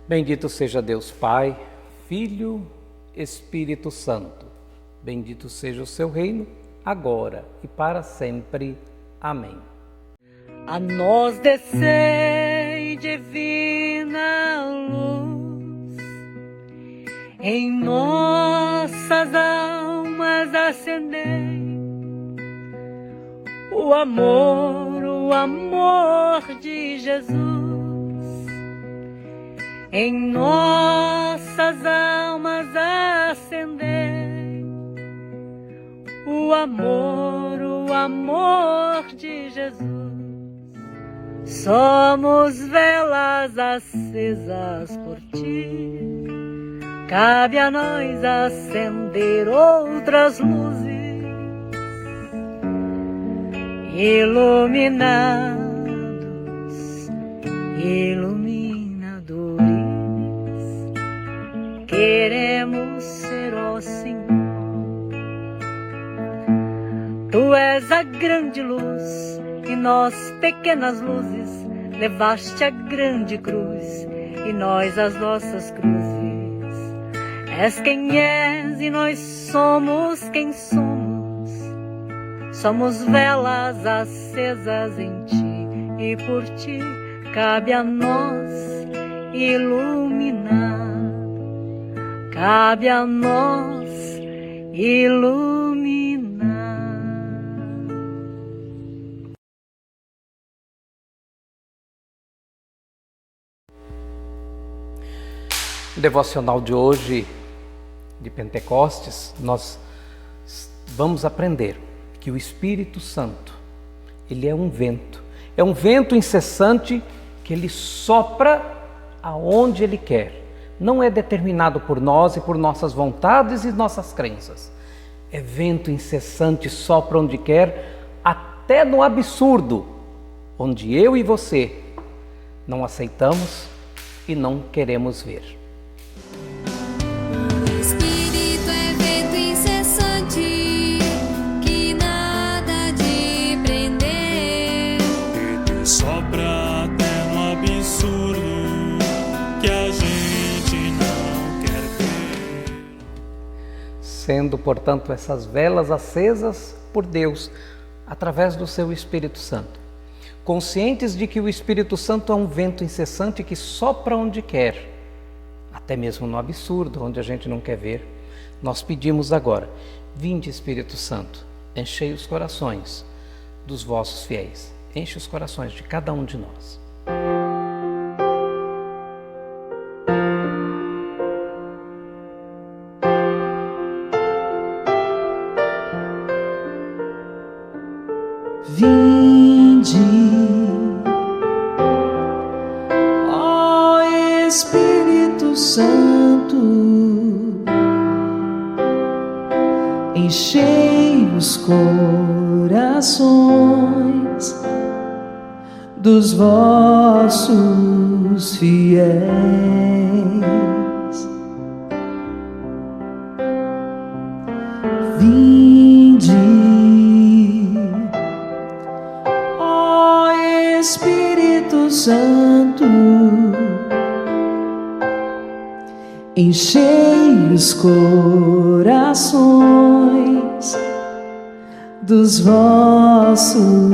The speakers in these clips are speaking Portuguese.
Bendito seja Deus Pai, Filho, Espírito Santo. Bendito seja o seu reino, agora e para sempre. Amém. A nós descei, divina luz, em nossas almas acendei o amor de Jesus. Em nossas almas acendei o amor de Jesus. Somos velas acesas por ti, cabe a nós acender outras luzes, iluminados, iluminadores. Queremos ser, ó Senhor. Tu és a grande luz e nós, pequenas luzes, levaste a grande cruz e nós as nossas cruzes. És quem és e nós somos quem somos. Somos velas acesas em ti e por ti cabe a nós iluminar. Cabe a nós iluminar. No devocional de hoje, de Pentecostes, nós vamos aprender que o Espírito Santo, ele é um vento incessante que ele sopra aonde ele quer. Não é determinado por nós e por nossas vontades e nossas crenças. É vento incessante, sopra onde quer, até no absurdo, onde eu e você não aceitamos e não queremos ver. O Espírito é vento incessante, que nada de prender. Ele sopra até no absurdo, que a gente sendo, portanto, essas velas acesas por Deus, através do seu Espírito Santo. Conscientes de que o Espírito Santo é um vento incessante que sopra onde quer, até mesmo no absurdo, onde a gente não quer ver, nós pedimos agora: vinde, Espírito Santo, enchei os corações dos vossos fiéis, enche os corações de cada um de nós. Vinde, ó Espírito Santo, enchei os corações dos vossos fiéis. Vinde, Espírito Santo, enchei os corações dos vossos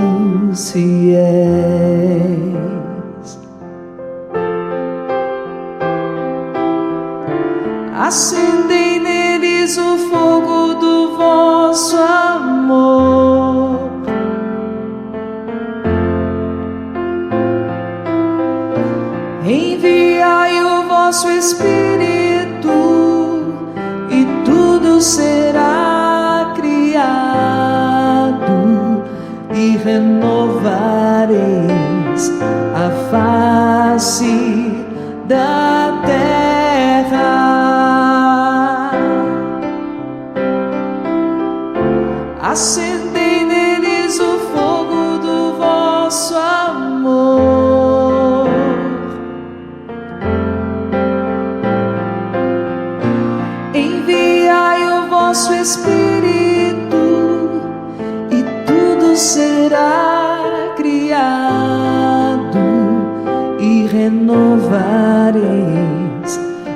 fiéis. Acendei neles o fogo do vosso amor. Enviai o vosso Espírito e tudo será criado e renovareis a face da terra. Acendei neles o fogo do vosso amor. Enviai o vosso Espírito e tudo será criado e renovareis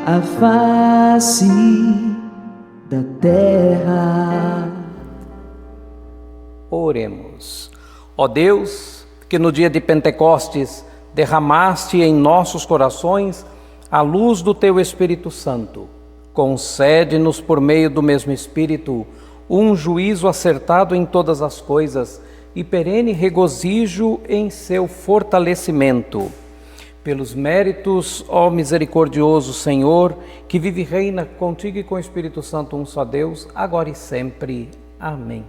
a face da terra. Oremos. Ó Deus, que no dia de Pentecostes derramaste em nossos corações a luz do teu Espírito Santo, concede-nos por meio do mesmo Espírito um juízo acertado em todas as coisas e perene regozijo em seu fortalecimento. Pelos méritos, ó misericordioso Senhor, que vive e reina contigo e com o Espírito Santo, um só Deus, agora e sempre. Amém.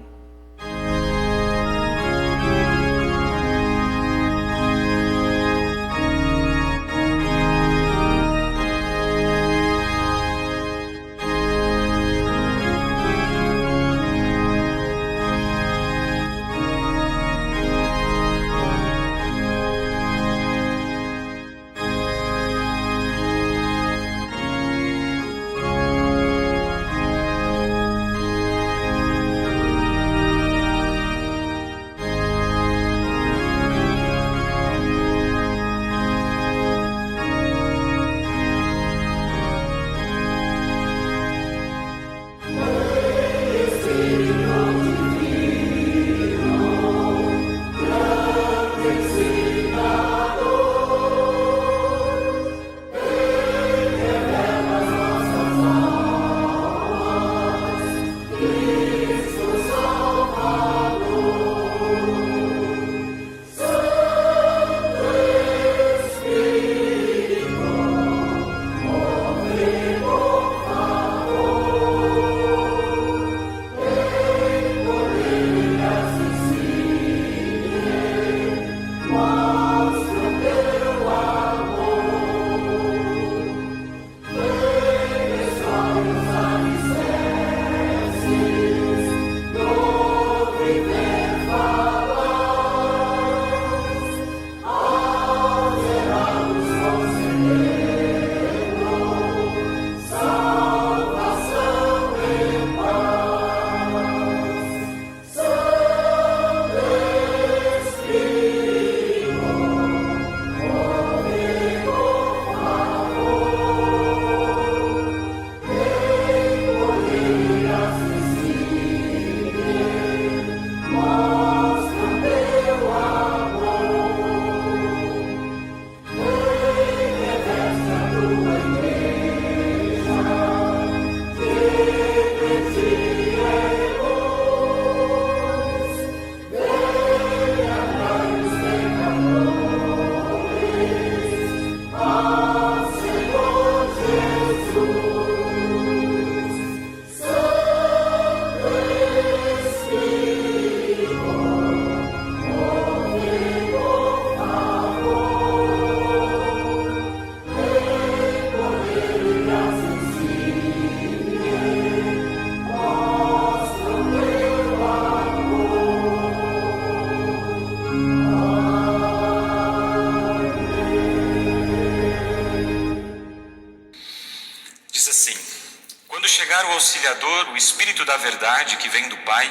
chegar o Auxiliador, o Espírito da Verdade que vem do Pai,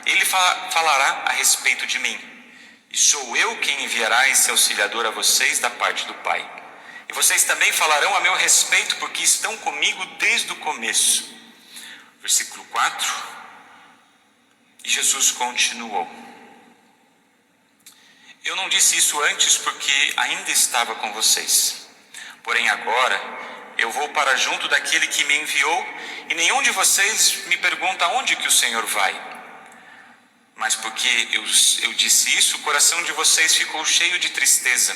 ele falará a respeito de mim. E sou eu quem enviará esse Auxiliador a vocês da parte do Pai. E vocês também falarão a meu respeito, porque estão comigo desde o começo. Versículo 4. E Jesus continuou: eu não disse isso antes porque ainda estava com vocês. Porém agora eu vou para junto daquele que me enviou, e nenhum de vocês me pergunta aonde que o Senhor vai. Mas porque eu disse isso, o coração de vocês ficou cheio de tristeza.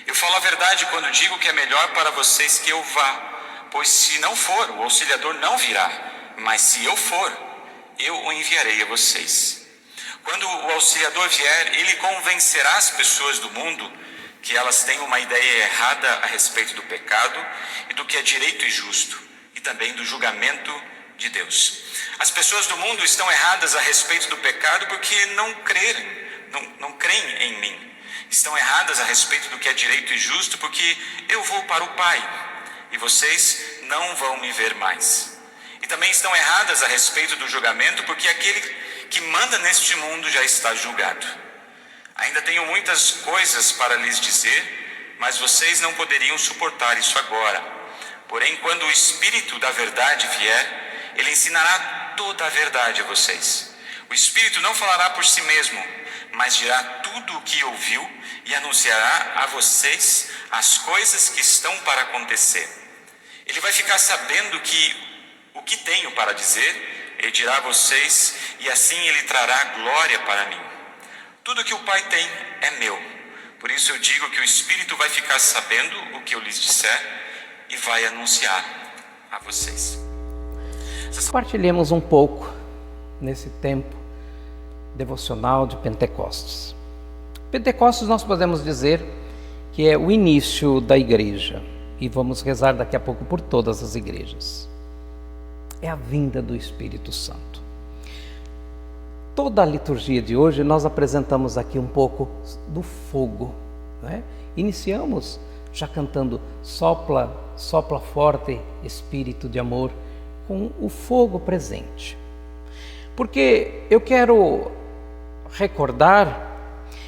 Eu falo a verdade quando digo que é melhor para vocês que eu vá, pois se não for, o auxiliador não virá, mas se eu for, eu o enviarei a vocês. Quando o auxiliador vier, ele convencerá as pessoas do mundo que elas têm uma ideia errada a respeito do pecado e do que é direito e justo, e também do julgamento de Deus. As pessoas do mundo estão erradas a respeito do pecado porque não creem em mim. Estão erradas a respeito do que é direito e justo porque eu vou para o Pai e vocês não vão me ver mais. E também estão erradas a respeito do julgamento porque aquele que manda neste mundo já está julgado. Ainda tenho muitas coisas para lhes dizer, mas vocês não poderiam suportar isso agora. Porém, quando o Espírito da verdade vier, ele ensinará toda a verdade a vocês. O Espírito não falará por si mesmo, mas dirá tudo o que ouviu e anunciará a vocês as coisas que estão para acontecer. Ele vai ficar sabendo o que tenho para dizer, ele dirá a vocês, e assim ele trará glória para mim. Tudo que o Pai tem é meu. Por isso eu digo que o Espírito vai ficar sabendo o que eu lhes disser e vai anunciar a vocês. Compartilhemos um pouco nesse tempo devocional de Pentecostes. Pentecostes nós podemos dizer que é o início da igreja, e vamos rezar daqui a pouco por todas as igrejas. É a vinda do Espírito Santo. Toda a liturgia de hoje nós apresentamos aqui um pouco do fogo, né? Iniciamos já cantando sopla, sopra forte, Espírito de amor, com o fogo presente. Porque eu quero recordar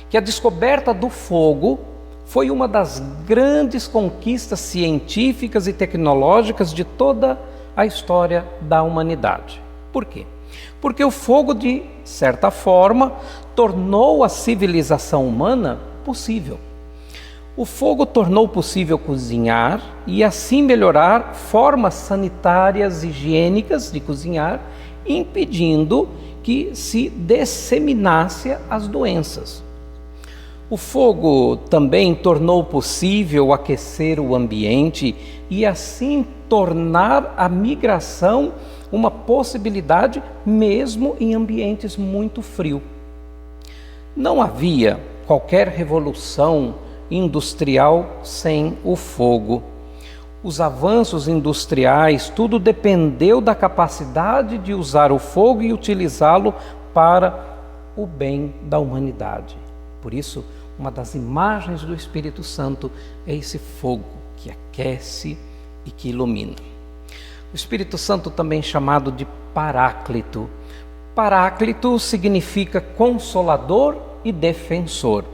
que a descoberta do fogo foi uma das grandes conquistas científicas e tecnológicas de toda a história da humanidade. Por quê? Porque o fogo, de certa forma, tornou a civilização humana possível. O fogo tornou possível cozinhar e assim melhorar formas sanitárias e higiênicas de cozinhar, impedindo que se disseminasse as doenças. O fogo também tornou possível aquecer o ambiente e assim tornar a migração uma possibilidade mesmo em ambientes muito frios. Não havia qualquer revolução industrial sem o fogo. Os avanços industriais, tudo dependeu da capacidade de usar o fogo e utilizá-lo para o bem da humanidade. Por isso, uma das imagens do Espírito Santo é esse fogo que aquece e que ilumina. O Espírito Santo também é chamado de Paráclito. Paráclito significa consolador e defensor.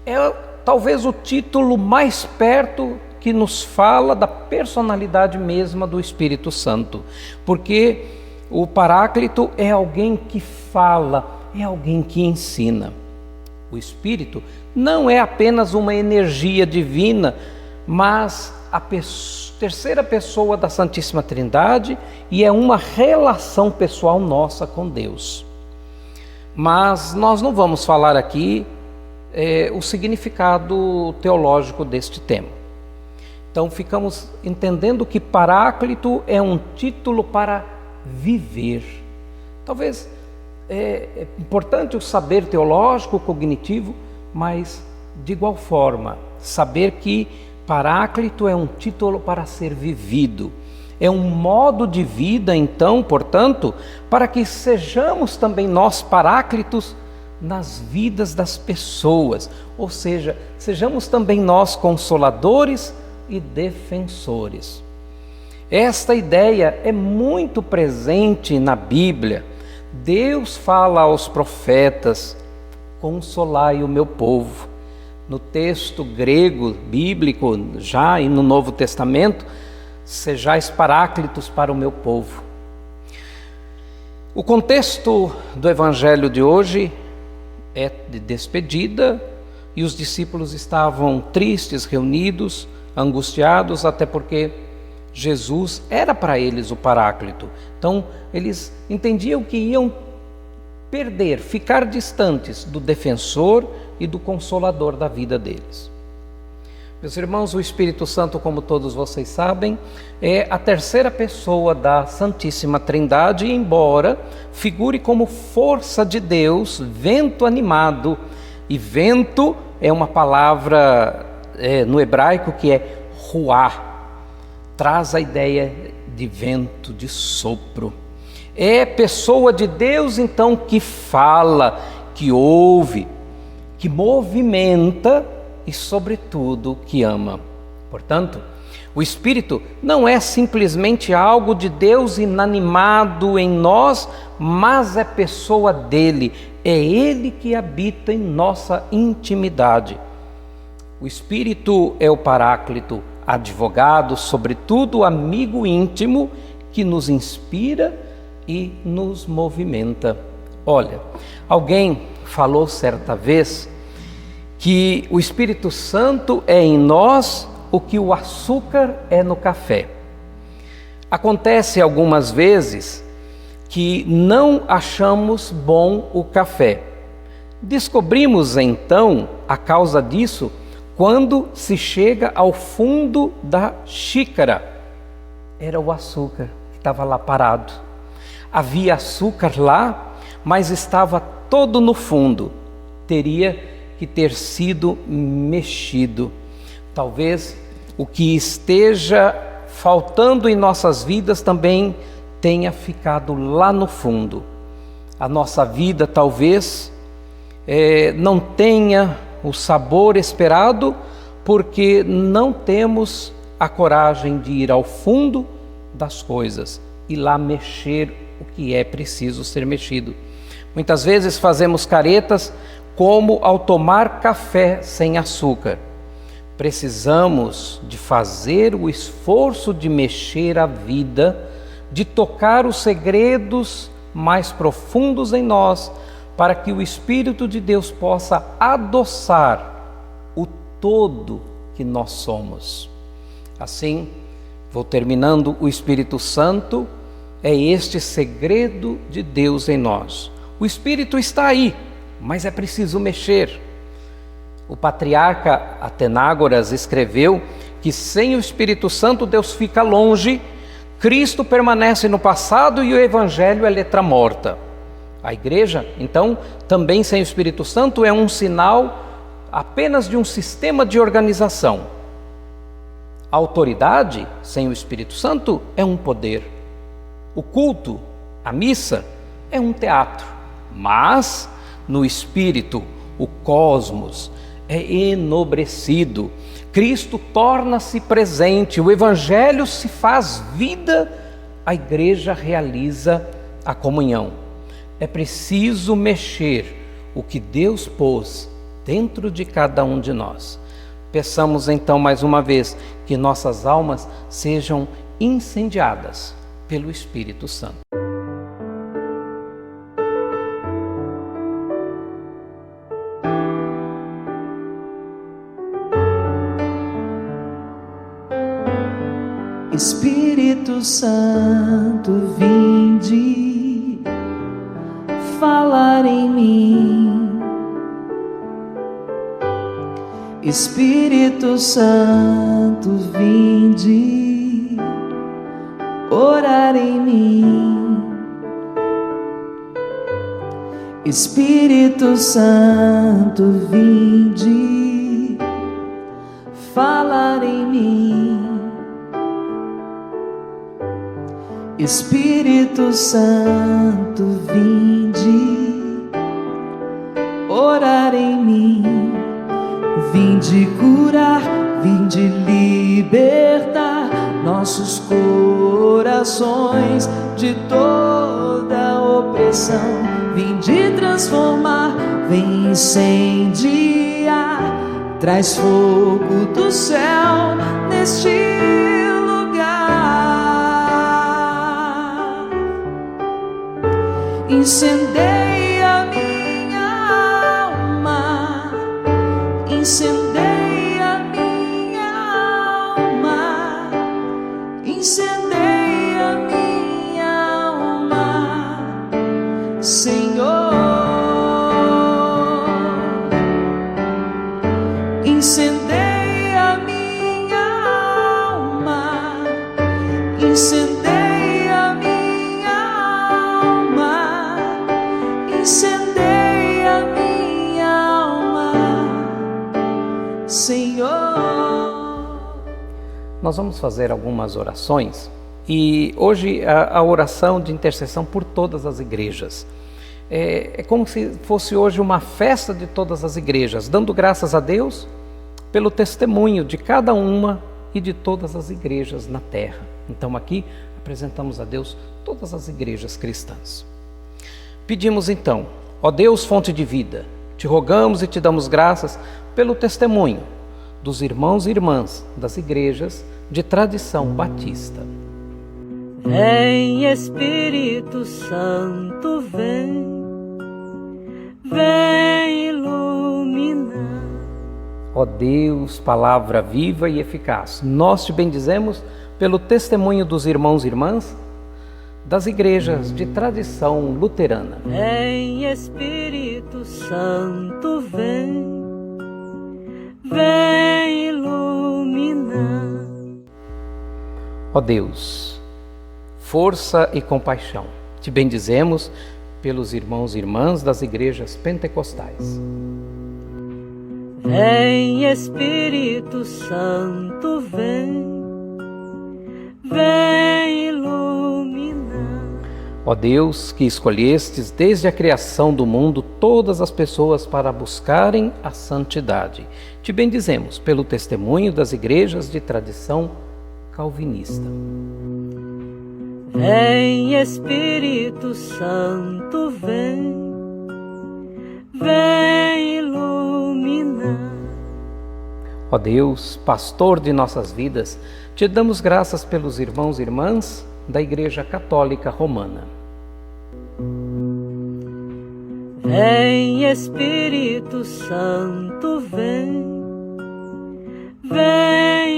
É talvez o título mais perto que nos fala da personalidade mesma do Espírito Santo, porque o Paráclito é alguém que fala, é alguém que ensina. O Espírito não é apenas uma energia divina, mas a terceira pessoa da Santíssima Trindade, e é uma relação pessoal nossa com Deus. Mas nós não vamos falar aqui o significado teológico deste tema. Então ficamos entendendo que Paráclito é um título para viver. Talvez é importante o saber teológico, cognitivo, mas de igual forma, saber que Paráclito é um título para ser vivido. É um modo de vida, então, portanto, para que sejamos também nós paráclitos nas vidas das pessoas, ou seja, sejamos também nós consoladores e defensores. Esta ideia é muito presente na Bíblia. Deus fala aos profetas: consolai o meu povo. no texto grego, bíblico, já e no Novo Testamento, sejais paráclitos para o meu povo. O contexto do evangelho de hoje é de despedida e os discípulos estavam tristes, reunidos, angustiados, até porque Jesus era para eles o paráclito. Então, eles entendiam que iam perder, ficar distantes do defensor e do consolador da vida deles. Meus irmãos, o Espírito Santo, como todos vocês sabem, é a terceira pessoa da Santíssima Trindade, embora figure como força de Deus, vento animado. E vento é uma palavra no hebraico que é ruá, traz a ideia de vento, de sopro. É pessoa de Deus, então, que fala, que ouve, que movimenta e, sobretudo, que ama. Portanto, o Espírito não é simplesmente algo de Deus inanimado em nós, mas é pessoa dele, é ele que habita em nossa intimidade. O Espírito é o paráclito, advogado, sobretudo amigo íntimo, que nos inspira e nos movimenta. Olha, alguém falou certa vez que o Espírito Santo é em nós o que o açúcar é no café. Acontece algumas vezes que não achamos bom o café. Descobrimos então a causa disso quando se chega ao fundo da xícara. Era o açúcar que estava lá parado. Havia açúcar lá, mas estava todo no fundo. Teria que ter sido mexido. Talvez o que esteja faltando em nossas vidas também tenha ficado lá no fundo. A nossa vida talvez não tenha o sabor esperado, porque não temos a coragem de ir ao fundo das coisas e lá mexer o que é preciso ser mexido. Muitas vezes fazemos caretas, como ao tomar café sem açúcar. Precisamos de fazer o esforço de mexer a vida, de tocar os segredos mais profundos em nós, para que o Espírito de Deus possa adoçar o todo que nós somos. Assim, vou terminando, o Espírito Santo é este segredo de Deus em nós. O Espírito está aí, mas é preciso mexer. O patriarca Atenágoras escreveu que sem o Espírito Santo Deus fica longe, Cristo permanece no passado e o Evangelho é letra morta. A igreja, então, também sem o Espírito Santo é um sinal apenas de um sistema de organização. A autoridade sem o Espírito Santo é um poder. O culto, a missa, é um teatro. Mas no Espírito, o cosmos é enobrecido. Cristo torna-se presente, o Evangelho se faz vida, a igreja realiza a comunhão. É preciso mexer o que Deus pôs dentro de cada um de nós. Peçamos então mais uma vez que nossas almas sejam incendiadas pelo Espírito Santo. Espírito Santo, vinde falar em mim. Espírito Santo, vinde orar em mim. Espírito Santo, vinde falar em mim. Espírito Santo, vinde orar em mim. Vinde curar, vinde libertar nossos corações de toda opressão. Vinde transformar, vem incendiar traz fogo do céu neste lugar. Incendeia minha alma, incendeia minha alma, incendeia minha alma, Senhor. Incendeia minha alma, incendeia minha alma, incendeia minha alma, Senhor. Nós vamos fazer algumas orações e hoje a oração de intercessão por todas as igrejas. É como se fosse hoje uma festa de todas as igrejas, dando graças a Deus pelo testemunho de cada uma e de todas as igrejas na terra. Então aqui apresentamos a Deus todas as igrejas cristãs. Pedimos então, ó Deus, fonte de vida, te rogamos e te damos graças pelo testemunho dos irmãos e irmãs das igrejas de tradição batista. Vem Espírito Santo, vem iluminar. Ó Deus, palavra viva e eficaz, nós te bendizemos pelo testemunho dos irmãos e irmãs das igrejas de tradição luterana. Vem Espírito Santo, vem iluminar. Ó Deus, força e compaixão, te bendizemos pelos irmãos e irmãs das igrejas pentecostais. Vem Espírito Santo, vem iluminar. Ó Deus, que escolhestes desde a criação do mundo todas as pessoas para buscarem a santidade, te bendizemos pelo testemunho das igrejas de tradição calvinista. Vem Espírito Santo, vem iluminar. Ó Deus, pastor de nossas vidas, te damos graças pelos irmãos e irmãs da Igreja Católica Romana. Vem Espírito Santo, vem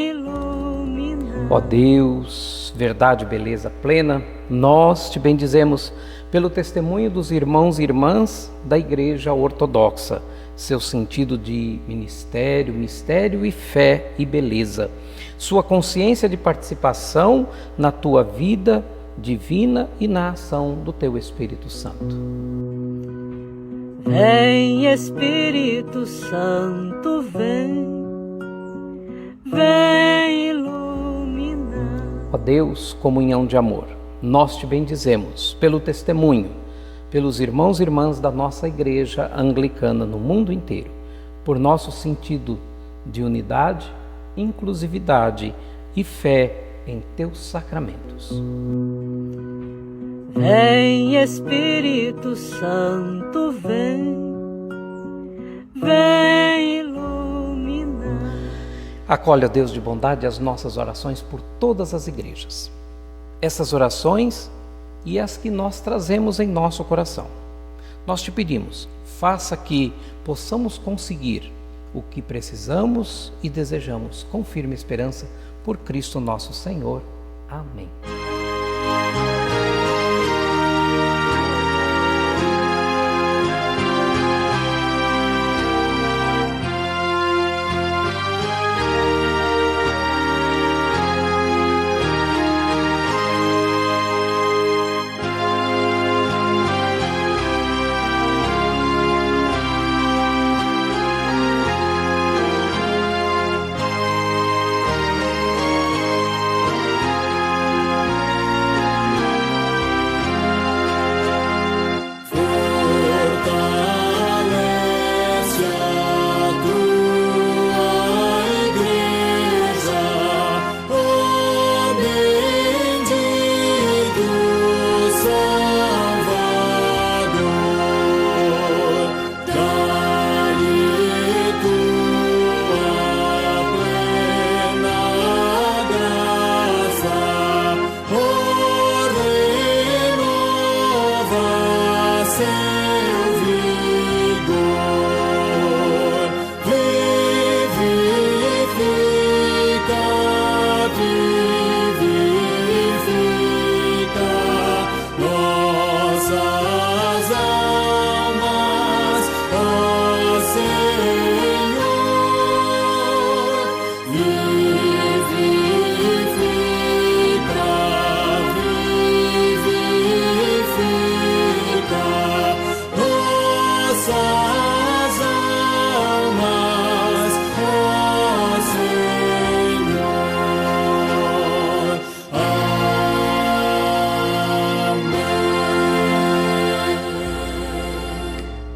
iluminar. Ó Deus, verdade e beleza plena, nós te bendizemos pelo testemunho dos irmãos e irmãs da Igreja Ortodoxa, seu sentido de ministério, mistério e fé e beleza, sua consciência de participação na tua vida divina e na ação do teu Espírito Santo. Vem Espírito Santo, vem iluminar. Ó Deus, comunhão de amor, nós te bendizemos pelo testemunho, pelos irmãos e irmãs da nossa igreja anglicana no mundo inteiro, por nosso sentido de unidade, inclusividade e fé em teus sacramentos. Vem Espírito Santo, vem iluminar. Acolhe, ó Deus de bondade, as nossas orações por todas as igrejas. Essas orações e as que nós trazemos em nosso coração. Nós te pedimos, faça que possamos conseguir o que precisamos e desejamos com firme esperança por Cristo nosso Senhor. Amém.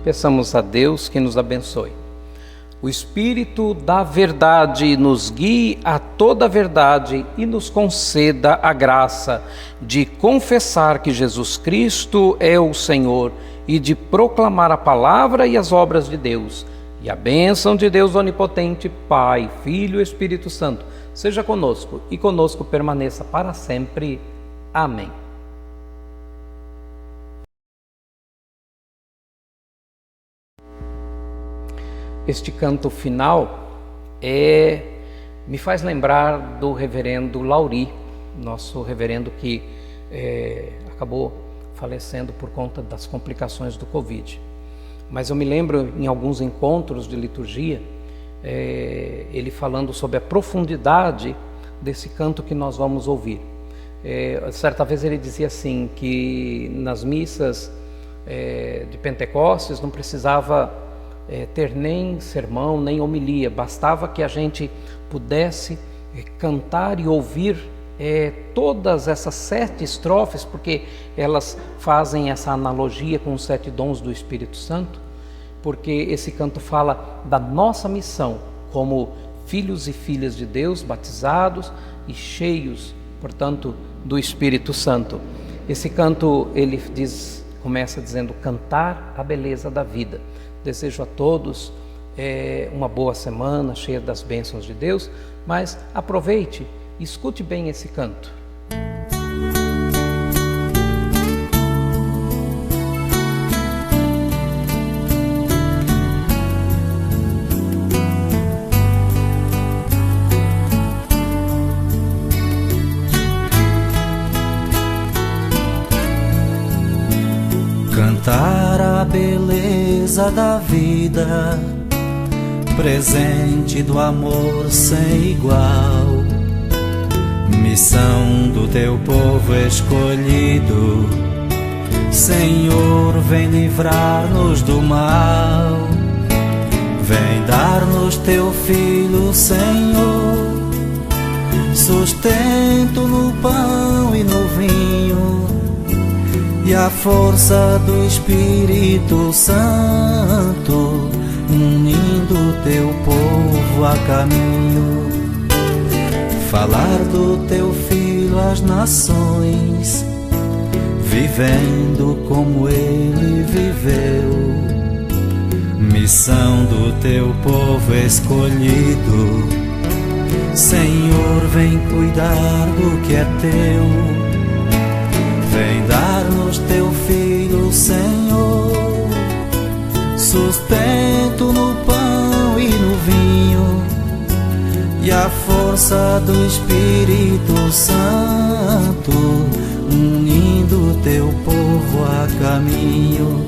Peçamos a Deus que nos abençoe. O Espírito da verdade nos guie a toda a verdade e nos conceda a graça de confessar que Jesus Cristo é o Senhor e de proclamar a palavra e as obras de Deus. E a bênção de Deus Onipotente, Pai, Filho e Espírito Santo, seja conosco e conosco permaneça para sempre. Amém. Este canto final me faz lembrar do reverendo Lauri, nosso reverendo que acabou falecendo por conta das complicações do Covid. Mas eu me lembro em alguns encontros de liturgia, ele falando sobre a profundidade desse canto que nós vamos ouvir. Certa vez ele dizia assim, que nas missas de Pentecostes não precisava ter nem sermão, nem homilia, bastava que a gente pudesse cantar e ouvir todas essas 7 estrofes, porque elas fazem essa analogia com os 7 dons do Espírito Santo, porque esse canto fala da nossa missão como filhos e filhas de Deus, batizados e cheios, portanto, do Espírito Santo. Esse canto, ele começa dizendo, cantar a beleza da vida. Desejo a todos uma boa semana, cheia das bênçãos de Deus, mas aproveite e escute bem esse canto. Cantar a beleza da vida, presente do amor sem igual, missão do teu povo escolhido. Senhor, vem livrar-nos do mal, vem dar-nos teu Filho, Senhor, sustento no pão e no vinho, e a força do Espírito Santo, unindo teu povo a caminho. Falar do teu Filho às nações, vivendo como ele viveu. Missão do teu povo escolhido. Senhor, vem cuidar do que é teu. Vem dar-nos teu Filho, Senhor, sustento no pão e no vinho, e a força do Espírito Santo, unindo teu povo a caminho.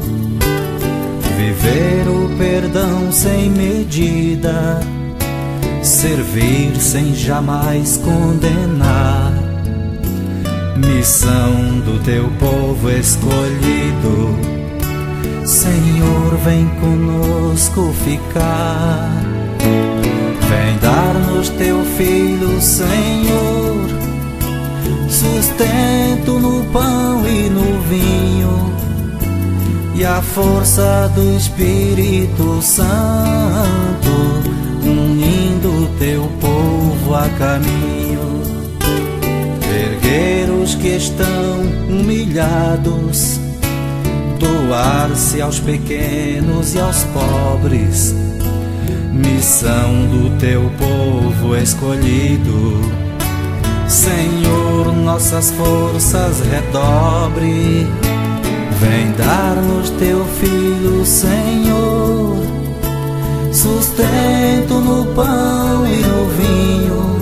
Viver o perdão sem medida, servir sem jamais condenar. Missão do teu povo escolhido. Senhor, vem conosco ficar. Vem dar-nos teu Filho, Senhor, sustento no pão e no vinho, e a força do Espírito Santo, unindo teu povo a caminho. Erguer os que estão humilhados, doar-se aos pequenos e aos pobres. Missão do teu povo escolhido. Senhor, nossas forças redobre. Vem dar-nos teu Filho, Senhor, sustento no pão e no vinho,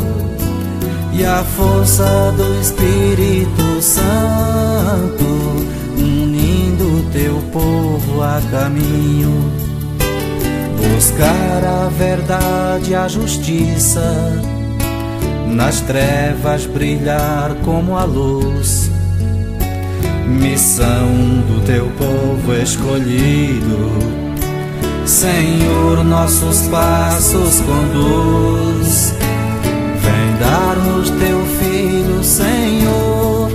e a força do Espírito Santo, unindo teu povo a caminho. Buscar a verdade e a justiça, nas trevas brilhar como a luz. Missão do teu povo escolhido. Senhor, nossos passos conduz. Vem dar-nos teu Filho, Senhor,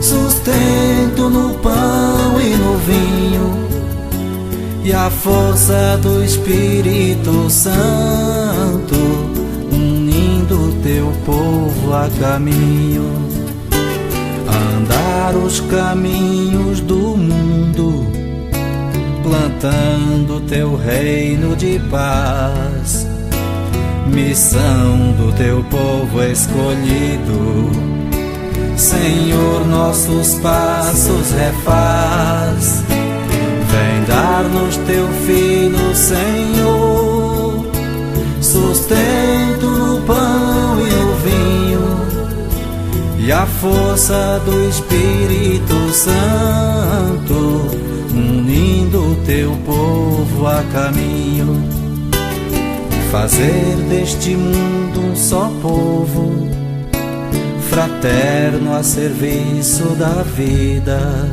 sustento no pão e no vinho, e a força do Espírito Santo, unindo teu povo a caminho, andar os caminhos do mundo, plantando teu reino de paz. Missão do teu povo escolhido, Senhor, nossos passos refaz. Vem dar-nos teu Filho, Senhor, sustento no pão e no vinho, e a força do Espírito Santo, unindo teu povo a caminho. Fazer deste mundo um só povo, fraterno a serviço da vida.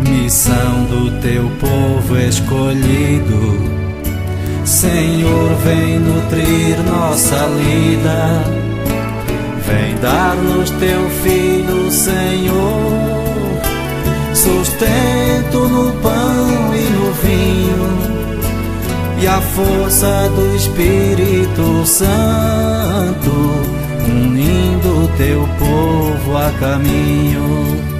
Missão do teu povo escolhido, Senhor, vem nutrir nossa lida. Vem dar-nos teu Filho, Senhor, sustento no pão e no vinho, e a força do Espírito Santo, unindo teu povo a caminho.